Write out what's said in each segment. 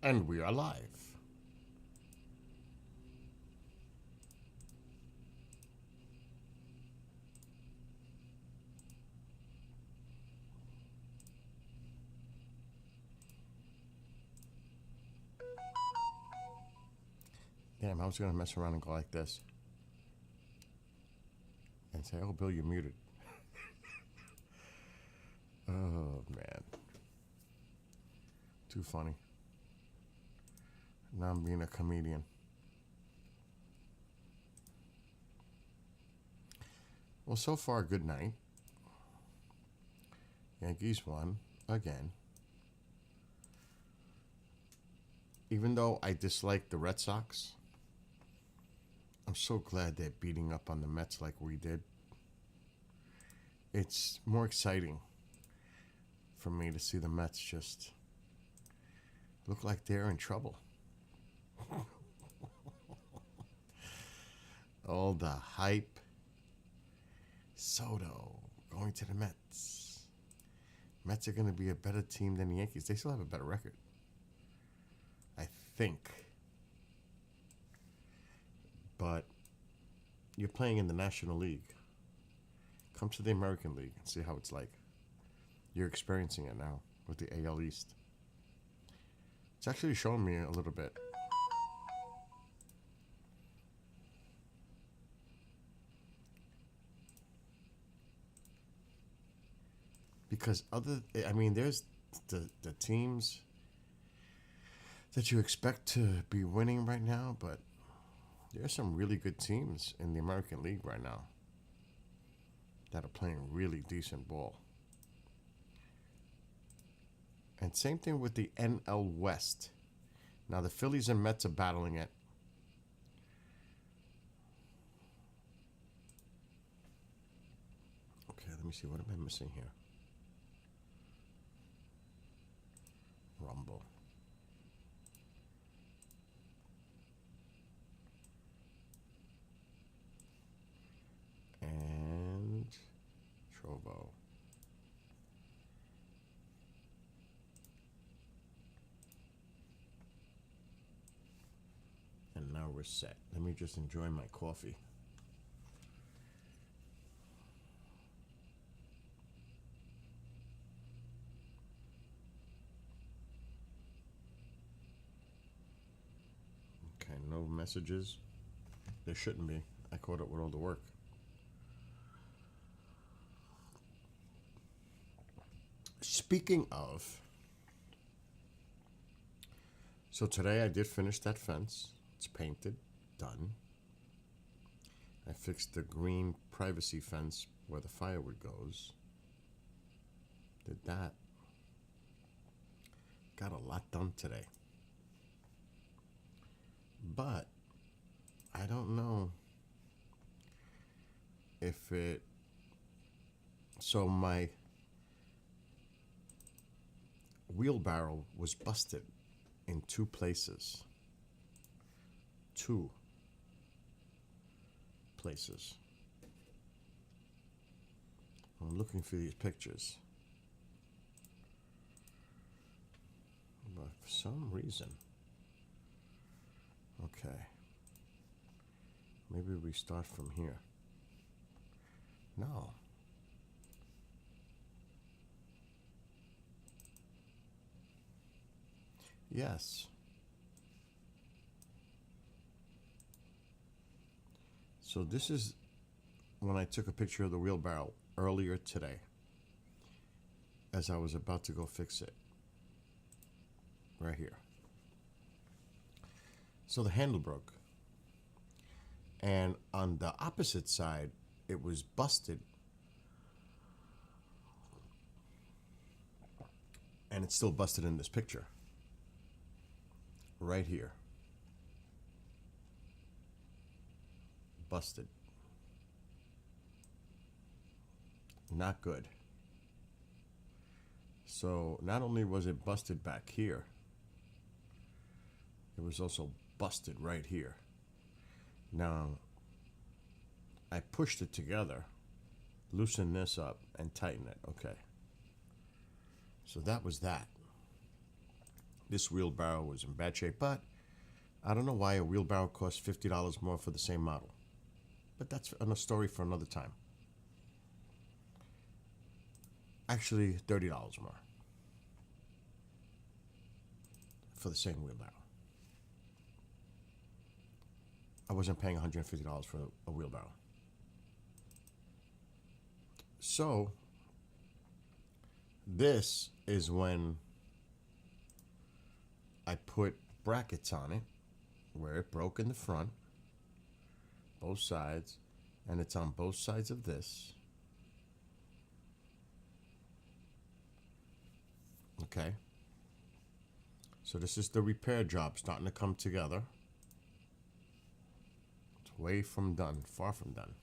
And we are live. Damn, I was going to mess around and go like this and say, oh, Bill, you're muted. Oh, man. Too funny. Now I'm being a comedian. Well, so far, good night. Yankees won again. Even though I dislike the Red Sox, I'm so glad they're beating up on the Mets like we did. It's more exciting for me to see the Mets just look like they're in trouble. All the hype. Soto going to the Mets. Mets are going to be a better team than the Yankees. They still have a better record, I think. But you're playing in the National League. Come to the American League and see how it's like. You're experiencing it now with the AL East. It's actually showing me a little bit. Because there's the teams that you expect to be winning right now, but there's some really good teams in the American League right now that are playing really decent ball. And same thing with the NL West. Now the Phillies and Mets are battling it. Okay, let me see. What am I missing here? Rumble. And Trovo. And now we're set. Let me just enjoy my coffee. Okay, no messages. There shouldn't be. I caught up with all the work. Speaking of, so today I did finish that fence. It's painted, done. I fixed the green privacy fence where the firewood goes. Did that. Got a lot done today. But I don't know if it. So my wheelbarrow was busted in two places. Two places. I'm looking for these pictures. But for some reason. Okay. Maybe we start from here. No. Yes. So this is when I took a picture of the wheelbarrow earlier today as I was about to go fix it. Right here. So the handle broke. And on the opposite side, it was busted. And it's still busted in this picture. Right here. Busted. Not good. So not only was it busted back here, it was also busted right here. Now, I pushed it together, loosened this up, and tightened it. Okay. So that was that. This wheelbarrow was in bad shape, but I don't know why a wheelbarrow costs $50 more for the same model. But that's a story for another time. Actually, $30 more for the same wheelbarrow. I wasn't paying $150 for a wheelbarrow. So, this is when I put brackets on it where it broke in the front, both sides, and it's on both sides of this. Okay. So this is the repair job starting to come together. It's way from done, far from done.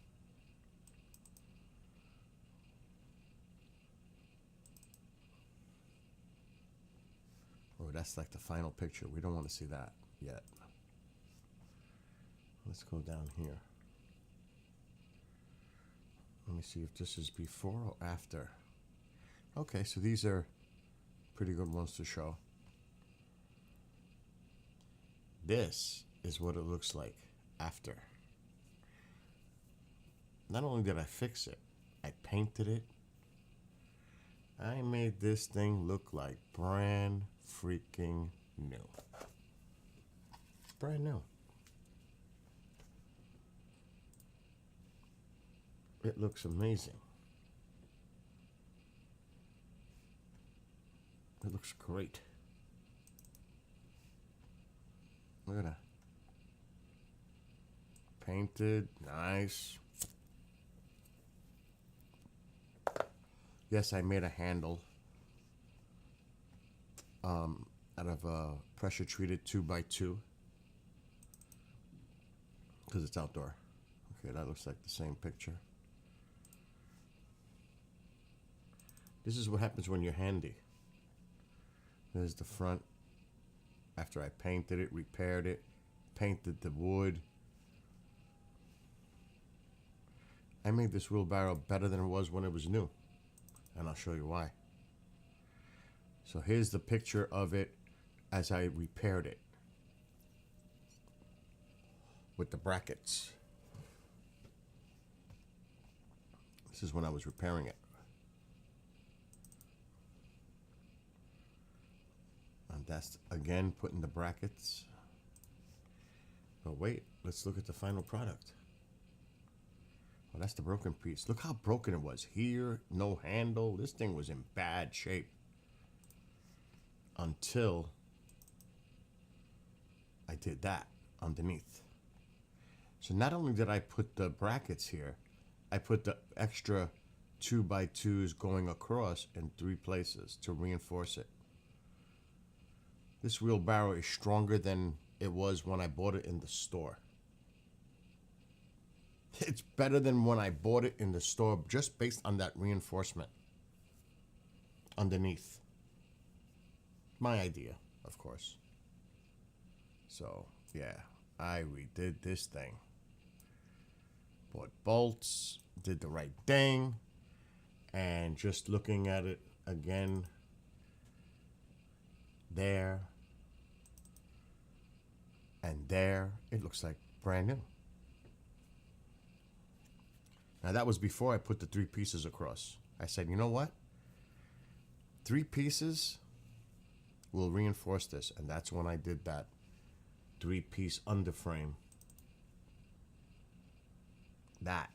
Oh, that's like the final picture. We don't want to see that yet. Let's go down here. Let me see if this is before or after. Okay, so these are pretty good ones to show. This is what it looks like after. Not only did I fix it, I painted it. I made this thing look like brand freaking new. Brand new. It looks amazing. It looks great. Look at that. Painted, nice. Yes, I made a handle out of a pressure treated 2x2 because it's outdoor. Okay, that looks like the same picture. This is what happens when you're handy. There's the front. After I painted it, repaired it, painted the wood. I made this wheelbarrow better than it was when it was new. And I'll show you why. So here's the picture of it as I repaired it with the brackets. This is when I was repairing it. And that's again putting the brackets. But wait, let's look at the final product. Oh, that's the broken piece. Look how broken it was. Here, no handle. This thing was in bad shape. Until I did that underneath. So not only did I put the brackets here, I put the extra 2x2s going across in 3 places to reinforce it. This wheelbarrow is stronger than it was when I bought it in the store. It's better than when I bought it in the store just based on that reinforcement underneath. My idea, of course. So, yeah, I redid this thing. Bought bolts, did the right thing, and just looking at it again, there, and there, it looks like brand new. Now that was before I put the 3 pieces across. I said, you know what? 3 pieces will reinforce this. And that's when I did that 3-piece underframe. That.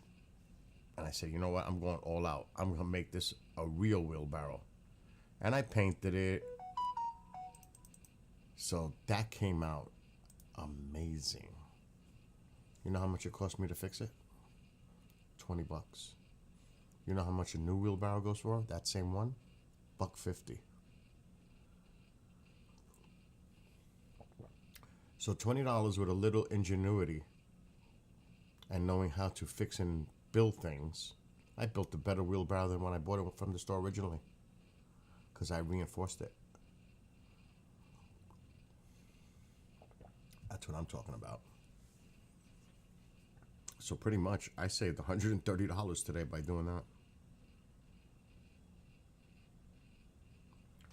And I said, you know what? I'm going all out. I'm going to make this a real wheelbarrow. And I painted it. So that came out amazing. You know how much it cost me to fix it? $20. You know how much a new wheelbarrow goes for? That same one? $1.50. So $20 with a little ingenuity and knowing how to fix and build things. I built a better wheelbarrow than when I bought it from the store originally because I reinforced it. That's what I'm talking about. So pretty much, I saved $130 today by doing that.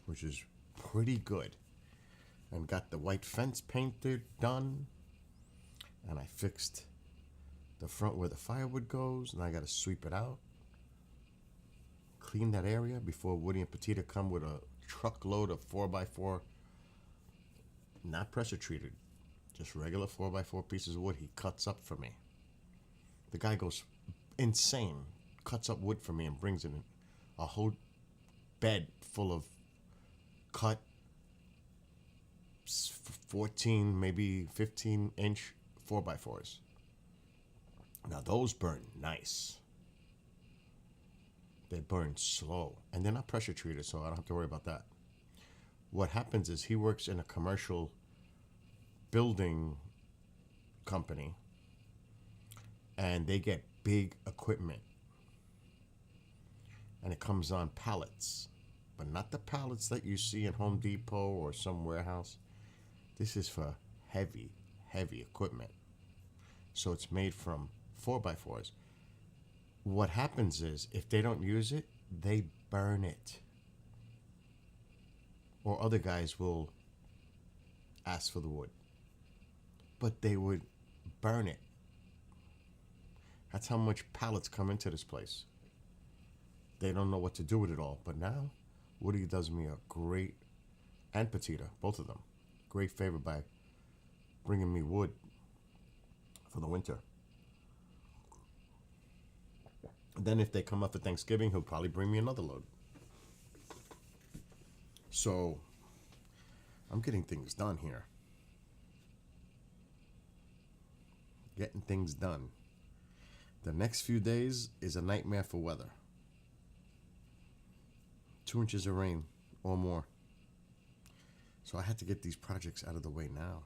Which is pretty good. and got the white fence painted done, and I fixed the front where the firewood goes, and I got to sweep it out, clean that area before Woody and Petita come with a truckload of 4x4, not pressure treated, just regular 4x4 pieces of wood he cuts up for me. The guy goes insane, cuts up wood for me and brings in a whole bed full of cut 14, maybe 15-inch 4x4s. Now those burn nice. They burn slow, and they're not pressure treated, so I don't have to worry about that. What happens is he works in a commercial building company, and they get big equipment, and it comes on pallets, but not the pallets that you see in Home Depot or some warehouse. This is for heavy equipment. So it's made from 4x4s. What happens is, if they don't use it, they burn it. Or other guys will ask for the wood. But they would burn it. That's how much pallets come into this place. They don't know what to do with it all. But now, Woody does me a great, and Petita, both of them, great favor by bringing me wood for the winter. Then if they come up for Thanksgiving, he'll probably bring me another load. So I'm getting things done here. Getting things done. The next few days is a nightmare for weather. 2 inches of rain or more. So I had to get these projects out of the way now.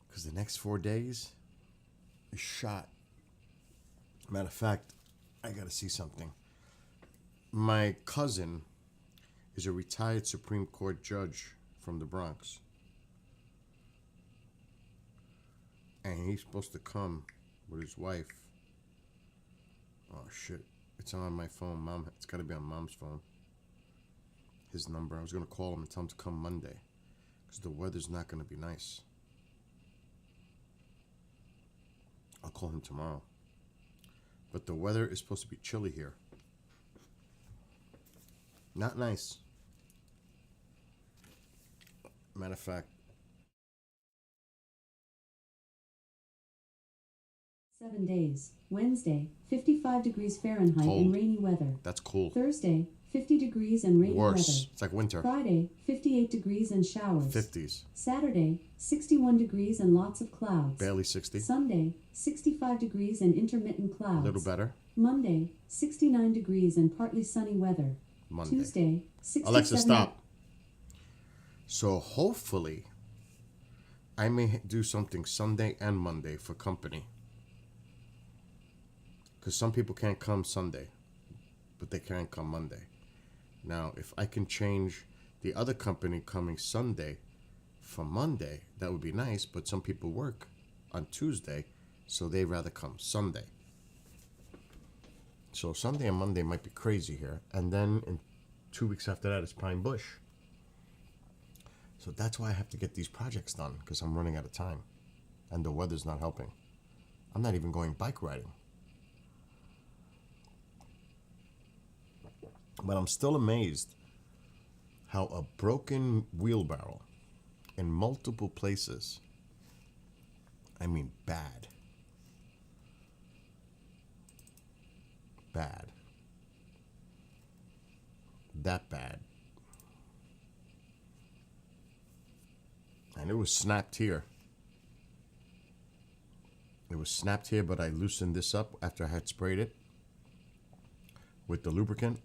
Because the next 4 days is shot. Matter of fact, I got to see something. My cousin is a retired Supreme Court judge from the Bronx. And he's supposed to come with his wife. Oh, shit. It's on my phone. Mom, it's got to be on Mom's phone. His number. I was going to call him and tell him to come Monday. Because the weather's not going to be nice. I'll call him tomorrow. But the weather is supposed to be chilly here. Not nice. Matter of fact. 7 days. Wednesday, 55 degrees Fahrenheit Cold. and rainy weather. That's cool. Thursday, 50 degrees and rainy Worse. weather. It's like winter. Friday, 58 degrees and showers. 50s. Saturday, 61 degrees and lots of clouds. Barely 60. Sunday, 65 degrees and intermittent clouds. A little better. Monday, 69 degrees and partly sunny weather. Monday. Tuesday, 67. Alexa, stop. So hopefully, I may do something Sunday and Monday for company. Because some people can't come Sunday, but they can come Monday. Now, if I can change the other company coming Sunday for Monday, that would be nice, but some people work on Tuesday, so they'd rather come Sunday. So Sunday and Monday might be crazy here. And then in 2 weeks after that, it's Pine Bush. So that's why I have to get these projects done, because I'm running out of time. And the weather's not helping. I'm not even going bike riding. But I'm still amazed how a broken wheelbarrow in multiple places, I mean bad, that bad, and it was snapped here. It was snapped here, but I loosened this up after I had sprayed it with the lubricant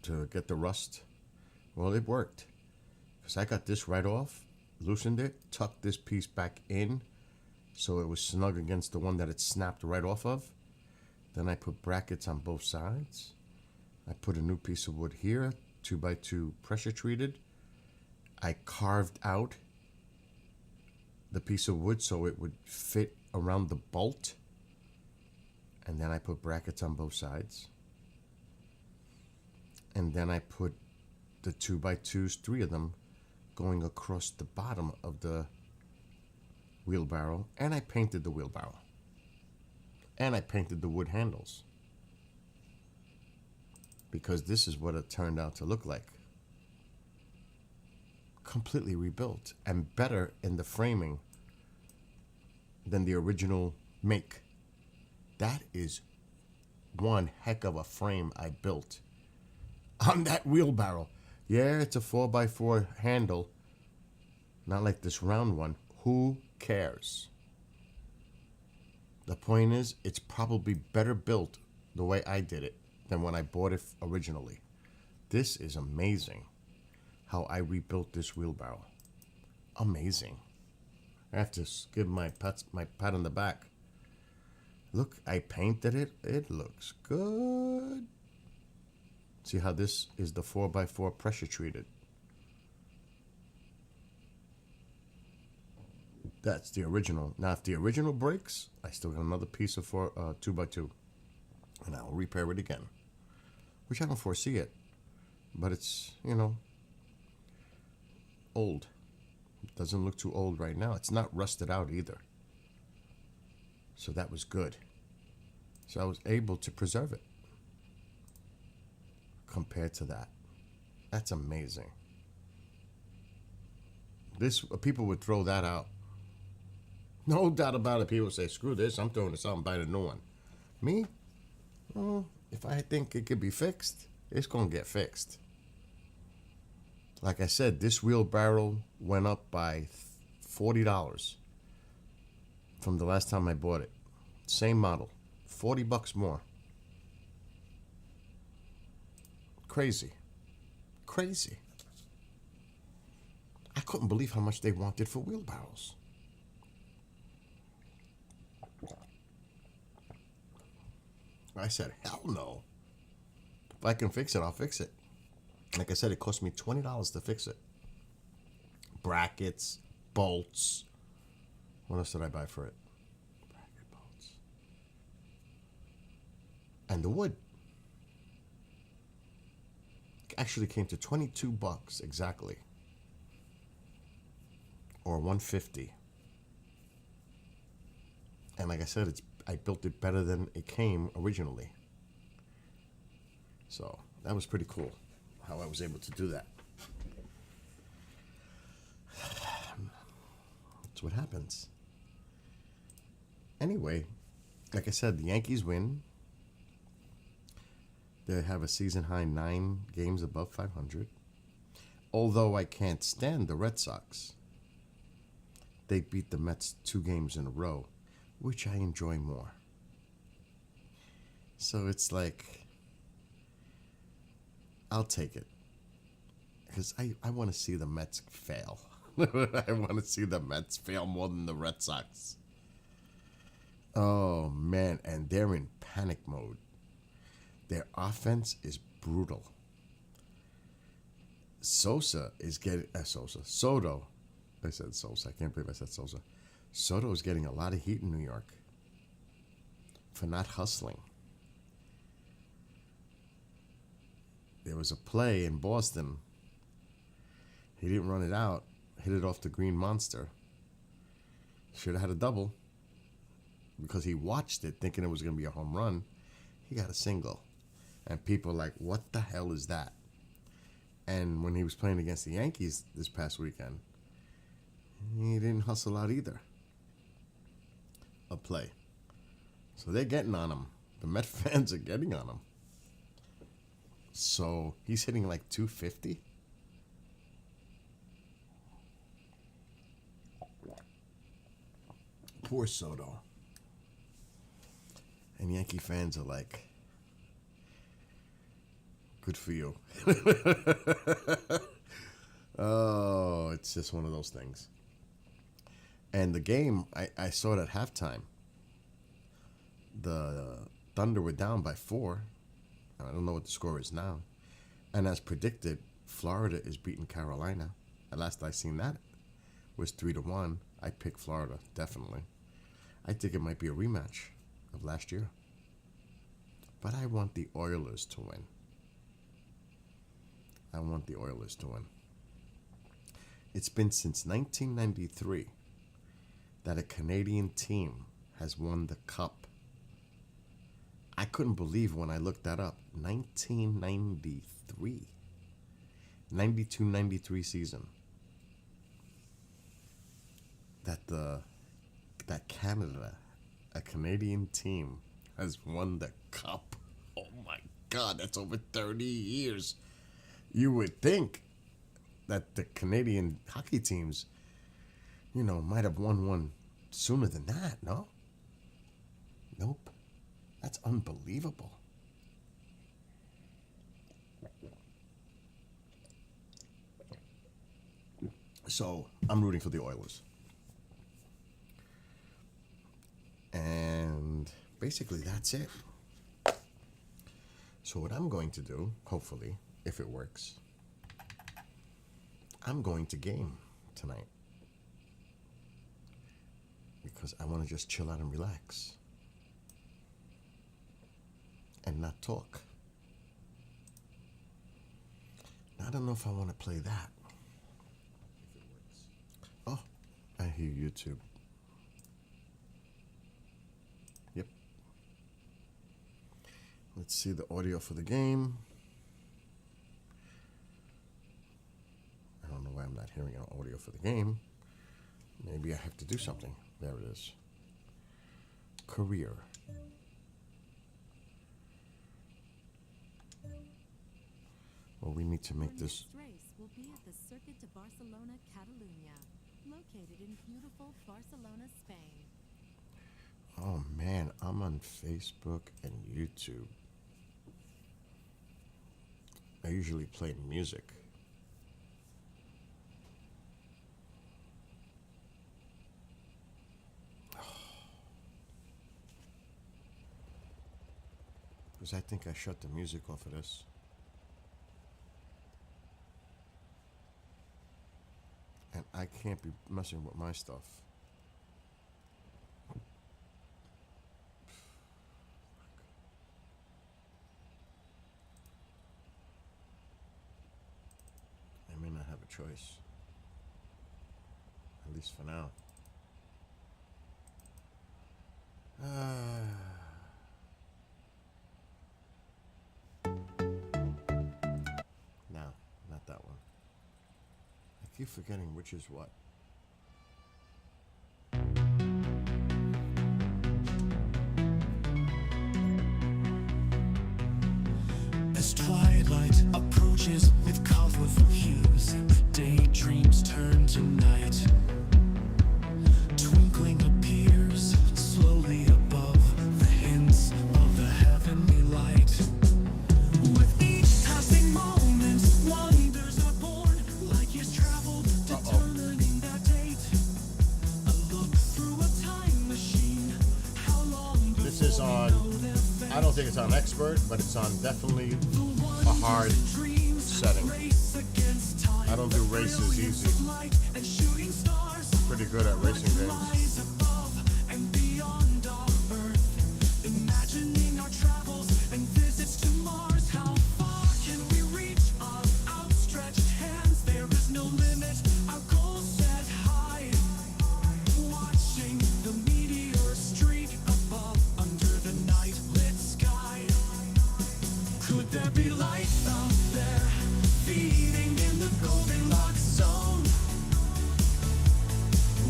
to get the rust. Well, it worked, because I got this right off, loosened it, tucked this piece back in so it was snug against the one that it snapped right off of. Then I put brackets on both sides. I put a new piece of wood here, 2x2 pressure treated. I carved out the piece of wood so it would fit around the bolt. And then I put brackets on both sides. And then I put the 2x2s, 3 of them, going across the bottom of the wheelbarrow, and I painted the wheelbarrow. And I painted the wood handles. Because this is what it turned out to look like. Completely rebuilt and better in the framing than the original make. That is one heck of a frame I built on that wheelbarrow. Yeah, it's a 4x4 handle, not like this round one. Who cares? The point is, it's probably better built the way I did it than when I bought it originally. This is amazing how I rebuilt this wheelbarrow. Amazing. I have to give my pat on the back. Look, I painted it. It looks good. See how this is the 4x4 pressure treated. That's the original. Now, if the original breaks, I still got another piece of 2x2. And I'll repair it again. Which I don't foresee it. But it's, old. It doesn't look too old right now. It's not rusted out either. So that was good. So I was able to preserve it. Compared to that. That's amazing. People would throw that out. No doubt about it. People say, screw this, I'm throwing this out and buying a new one. Me? If I think it could be fixed, it's going to get fixed. Like I said, this wheelbarrow went up by $40 from the last time I bought it. Same model. $40 more. Crazy. Crazy. I couldn't believe how much they wanted for wheelbarrows. I said, hell no. If I can fix it, I'll fix it. Like I said, it cost me $20 to fix it. Brackets, bolts. What else did I buy for it? Bracket, bolts. And the wood. Actually came to $22 exactly. Or $150. And like I said, I built it better than it came originally. So that was pretty cool how I was able to do that. That's what happens. Anyway, like I said, the Yankees win. They have a season high 9 games above 500. Although I can't stand the Red Sox. They beat the Mets 2 games in a row, which I enjoy more. So it's like, I'll take it. Because I want to see the Mets fail. I want to see the Mets fail more than the Red Sox. Oh, man. And they're in panic mode. Their offense is brutal. Soto is getting... Soto. I said Sosa. I can't believe I said Sosa. Soto is getting a lot of heat in New York for not hustling. There was a play in Boston. He didn't run it out. Hit it off the green monster. Should have had a double. Because he watched it thinking it was going to be a home run. He got a single. And people are like, what the hell is that? And when he was playing against the Yankees this past weekend, he didn't hustle out either. A play. So they're getting on him. The Met fans are getting on him. So he's hitting like 250. Poor Soto. And Yankee fans are like, good for you. Oh, it's just one of those things. And the game, I saw it at halftime. The Thunder were down by 4. I don't know what the score is now. And as predicted, Florida is beating Carolina. At last I seen that was 3-1. I picked Florida, definitely. I think it might be a rematch of last year. But I want the Oilers to win. I want the Oilers to win. It's been since 1993 that a Canadian team has won the cup. I couldn't believe when I looked that up. 1993. 92-93 season. That Canada, a Canadian team, has won the cup. Oh my God, that's over 30 years. You would think that the Canadian hockey teams, might have won one sooner than that, no? Nope. That's unbelievable. So I'm rooting for the Oilers. And basically that's it. So what I'm going to do, hopefully, if it works, I'm going to game tonight. Because I want to just chill out and relax. And not talk. Now, I don't know if I want to play that. Oh, I hear YouTube. Yep. Let's see the audio for the game. I don't know why I'm not hearing an audio for the game. Maybe I have to do something. There it is. Career. Well, we need to make this. The next race will be at the Circuit de Barcelona, Catalunya, located in beautiful Barcelona, Spain. Oh man, I'm on Facebook and YouTube. I usually play music. Because I think I shut the music off of this. And I can't be messing with my stuff. I may not have a choice. At least for now. No, not that one. I keep forgetting which is what. As twilight approaches with colorful hues, daydreams turn to night. Twinkling appears slowly above the hints of the heavenly light. With each passing moment, wonders are born. Light years traveled, determining that date. A look through a time machine. How long This is on, I don't think it's on expert, but it's on definitely a hard setting. I don't do races easy. Pretty good at racing games. Imagining our travels and visits to Mars. How far can we reach our outstretched hands? There is no limit, our goals set high. Watching the meteor streak above under the night lit sky. Could there be life out there, feeding in the Goldilocks zone?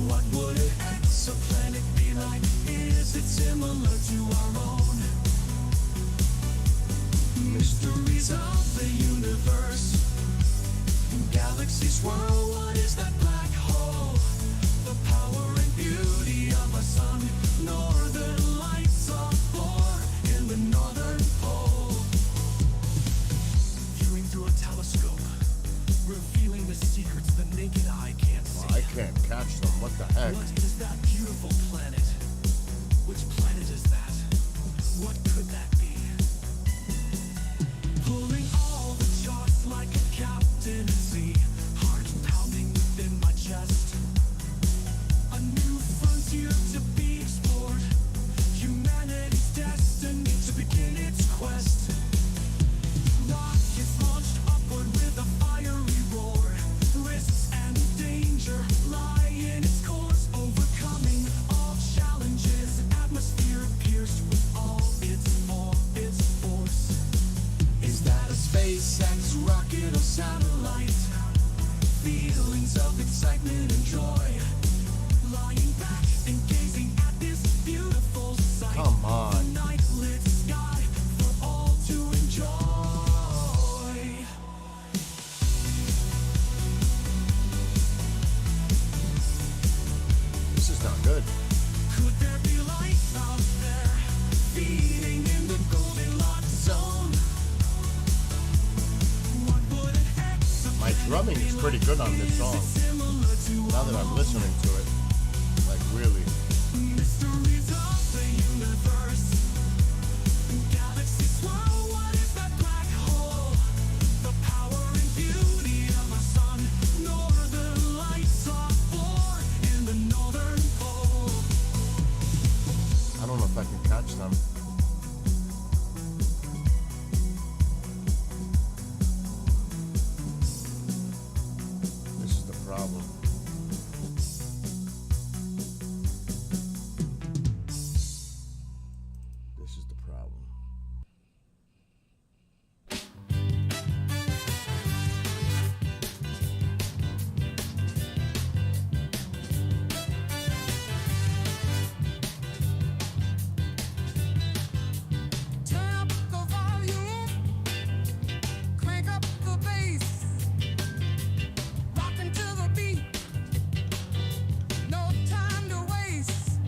What would an exoplanet be like? Is it similar to our own? Mysteries of the universe. Galaxies swirl, what is that black hole? The power and beauty of a sun. Northern lights are born in the northern pole. Viewing through a telescope, revealing the secrets the naked eye can't see. Well, I can't catch them. What the heck? What is that beautiful planet? Which planet is that? What could that be? Pulling all the charts like a captain at sea. Heart pounding within my chest. A new frontier to be explored. Humanity's destiny to begin its quest. Rockets launched upward with a fiery roar. Risks and dangers feelings of excitement and joy. Lying back and gazing at this beautiful sight. Come on. Night lit sky for all to enjoy. This is not good. Could there be life out there, feeding in the Goldilocks zone? What would an exoplanet My drumming is pretty good on this song. similar to Now that I'm listening to it, like really. mysteries of the universe? Galaxies swirl, what is that black hole? The power and beauty of our sun. Northern lights are born in the northern pole. I don't know if I can catch them. This is the problem. This is the problem. Turn up the volume, crank up the bass, rockin' to the beat, no time to waste,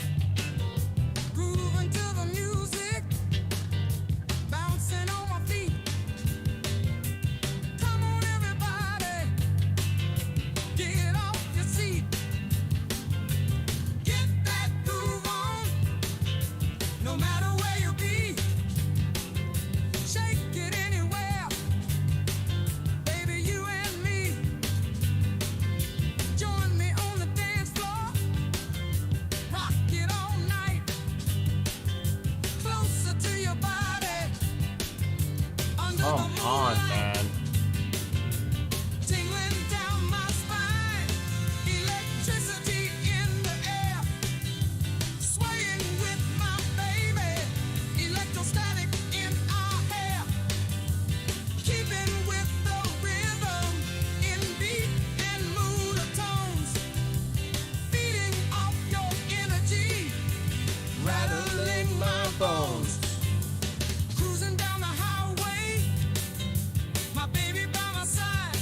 grooving to the music, bouncing on my feet. Come on everybody, get off your seat, get that groove on, no matter where you be. Shake it anywhere, baby, you and me. Join me on the dance floor, rock it all night. Closer to your body, under the Come on, moonlight. man. Tingling down my spine, electricity in the air, swaying with my baby, electrostatic in our hair, keeping with the rhythm in beat and mood of tones, feeding off your energy, rattling my bones. Cruising down the highway, my baby by my side.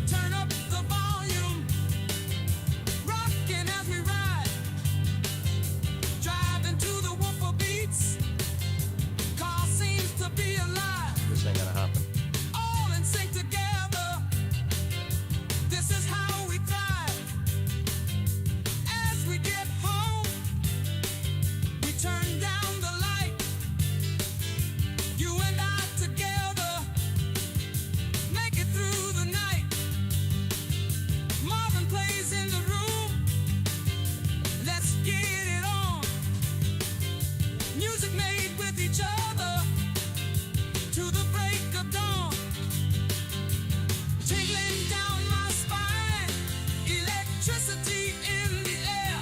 Turn up the volume, rocking as we ride. Driving to the woofer beats, car seems to be alive. This ain't gonna happen. All in sync together, this is how we thrive. As we get home, we turn down the light. You and I together, make it through the night. Marvin plays in the room, let's get it on. Music made with each other, to the break of dawn. Tingling down my spine, electricity in the air,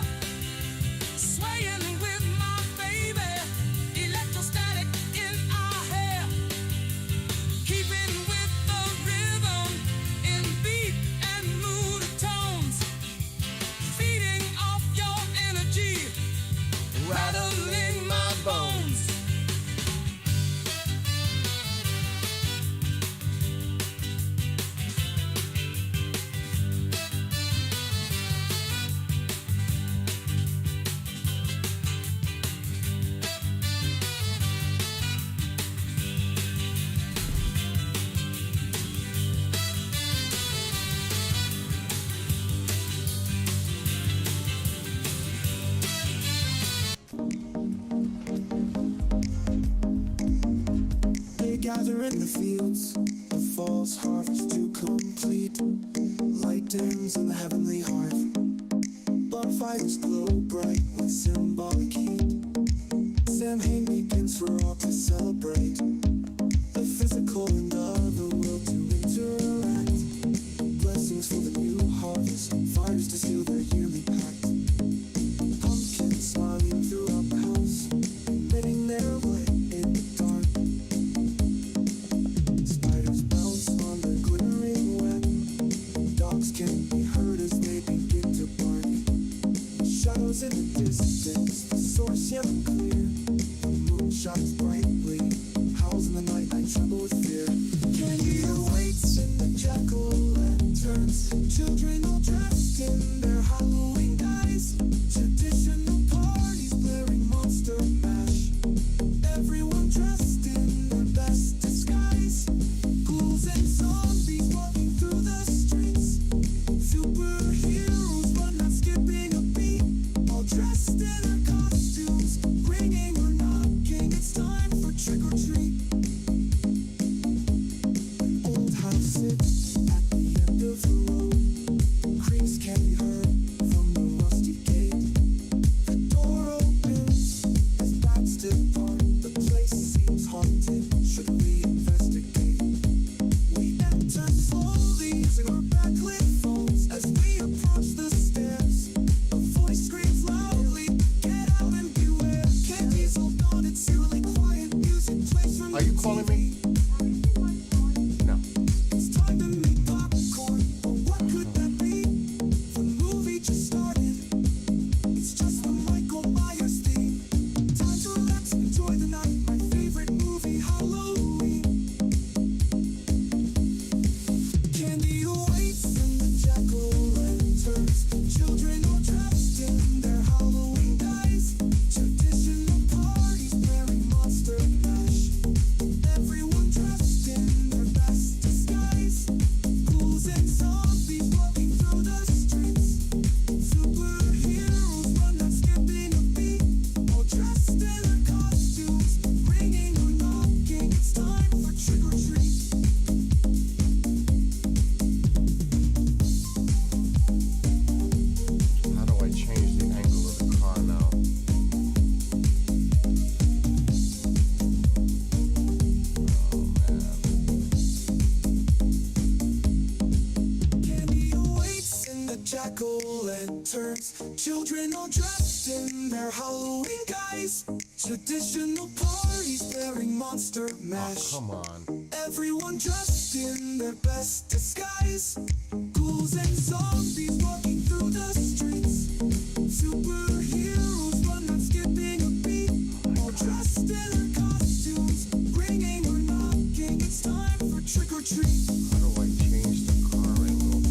swaying with my baby, electrostatic in our hair, keeping with the rhythm in beat and mood of tones, feeding off your energy, rattling my bones. They gather in the fields, the fall's harvest to complete. Light dims in the heavenly hearth, bonfires glow bright with symbolic heat. Samhain begins for all to celebrate, the physical and other world to interact. Blessings for the new harvest, fires to seal their yearly pact. Pumpkins smiling throughout the house, knitting their way in the dark. Spiders bounce on the glittering web, Children all dressed in their Halloween guise. Traditional parties blaring Monster Mash. Everyone dressed in their best disguise. Ghouls and zombies walking through the streets. Superheroes but not skipping a beat. All dressed in their costumes, ringing or knocking. It's time for trick or treat. Old house sits at the end of the road. Creaks can be heard from the rusty gate. The door opens as bats depart. The place seems haunted. Should we investigate? We enter slowly using our backlit phones. As we approach the stairs, a voice screams loudly, "Get out and beware!" Candy's all gone and eerily quiet. Music plays from Are you calling me? No. It's time to make popcorn, or what could that be? The movie just started. It's just the Michael Myers theme. Time to relax and enjoy the night. My favorite movie, Halloween. Candy awaits in the jack-o'-lanterns. Children all dressed in their Halloween guise. Traditional parties blaring Monster Mash. Everyone dressed in their best disguise. Ghouls and zombies walking through the streets. Superheroes but not skipping a beat. All dressed in their costumes, ringing or knocking. It's time for trick or treat. How do I change the angle of the car now? Oh man. Candy awaits in the jack-o'-lanterns. Children all dressed in their Halloween guise. Traditional parties blaring Monster Mash. Come on. Everyone dressed in their best disguise. Ghouls and zombies walking through the streets. Superheroes but not skipping a beat. All dressed in their costumes, ringing or knocking. It's time for trick or treat. How do I change the car angle?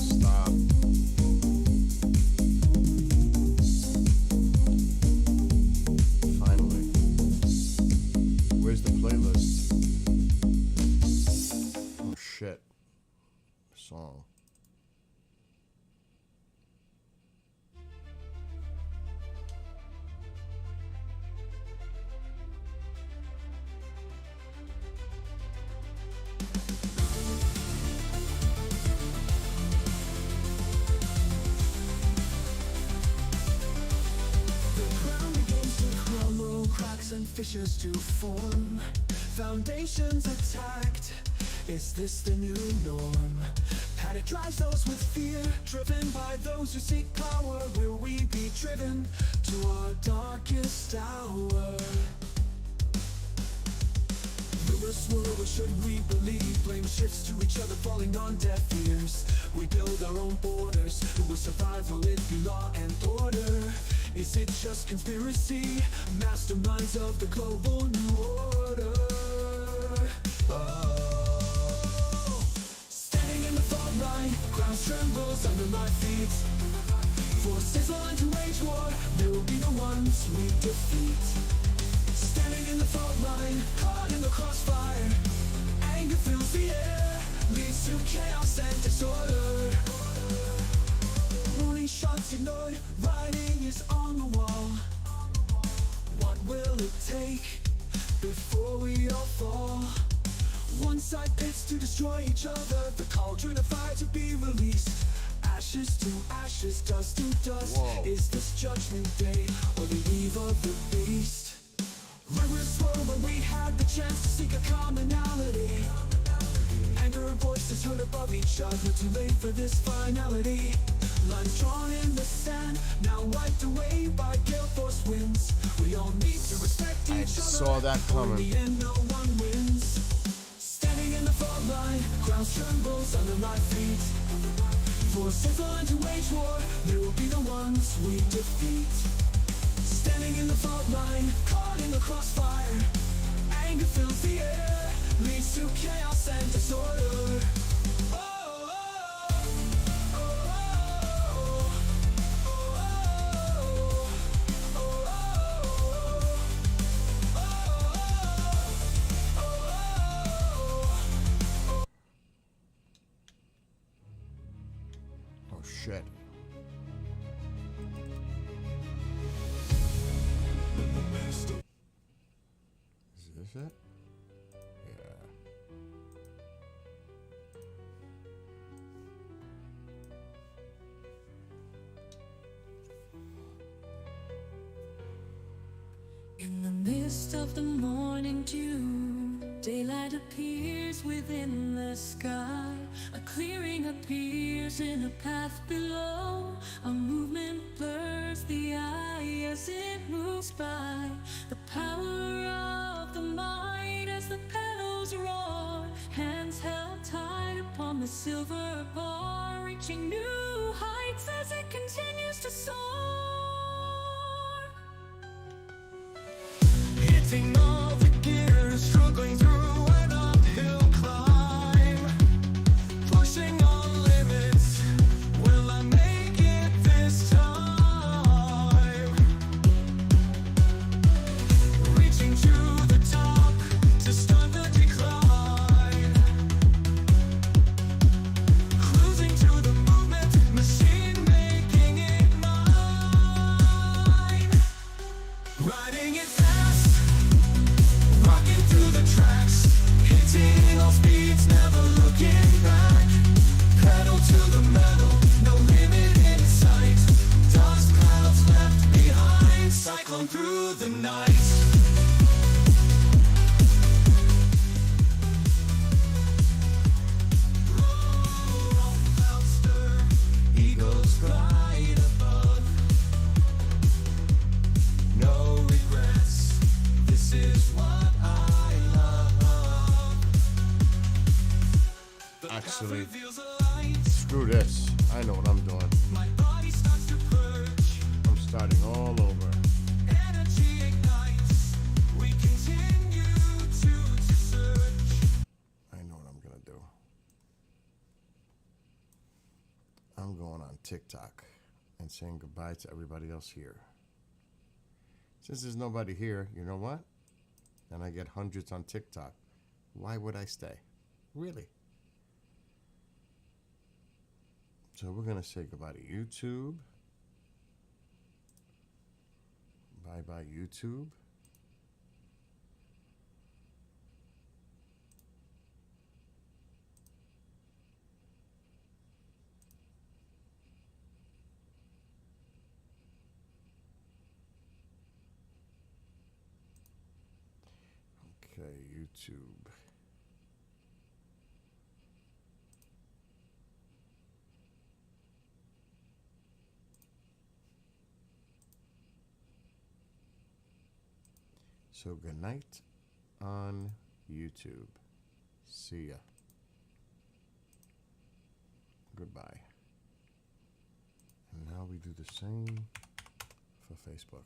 Stop. Finally. Where's the playlist? Oh shit. Song. The ground begins to crumble, cracks and fissures to form. Foundations attacked. Is this the new norm? Panic drives those with fear, driven by those who seek power. Will we be driven to our darkest hour? Rumors swirl, what should we believe? Blame shifts to each other, falling on deaf ears. We build our own borders. Who will survive? Will it be law and order? Is it just conspiracy? Masterminds of the global new order. Oh. Standing in the fog line, ground trembles under my feet. Forces aligned to wage war, there will be no ones we defeat. Standing in the fog line, caught in the crossfire. Anger fills the air, leads to chaos and disorder. Warning shots ignored, writing is on the wall. What will it take before we all fall? One side pits to destroy each other, the cauldron of fire to be released. Ashes to ashes, dust to dust. Whoa. Is this judgment day or the eve of the beast? Rumors swirl, but we had the chance to seek a commonality. Anger and voices heard above each other, too late for this finality. Lines drawn in the sand, now wiped away by gale force winds. We all need to respect each other. saw that For in coming. the end, no one wins. falls under my feet. For sinful and to wage war, there will be the ones we defeat. Standing in the fault line, caught in the crossfire. Anger fills the air, leads to chaos and disorder. Oh, oh, oh, oh, oh, oh, Oh shit. Is this it? Yeah. In the midst of the morning dew, daylight appears within the sky. A clearing appears in a path below. A movement blurs the eye as it moves by. The power of the mind as the petals roar. Hands held tight upon the silver bar, reaching new heights as it continues to soar. Hitting all the gears, struggling through an uphill climb. Pushing on limits, will I make it this time? Reaching to the top to start the decline. Cruising to the movement, machine making it mine. Riding it fast, rocking through the tracks, hitting all speeds, never looking back. Pedal to the metal, no limit in sight. Dust clouds left behind, cyclone through the night. Roll, clouds stir, eagles glide above. No regrets, this is what I love. The path Actually, reveals a light, screw this. I know what I'm doing. my body starts to purge. I'm starting all over. Energy ignites, we continue to search. I know what I'm gonna do. I'm going on TikTok and saying goodbye to everybody else here. Since there's nobody here, you know what? And I get hundreds on TikTok. Why would I stay? Really? So we're gonna say goodbye to YouTube. Bye bye YouTube. Okay, YouTube. So good night on YouTube. See ya. Goodbye. And now we do the same for Facebook.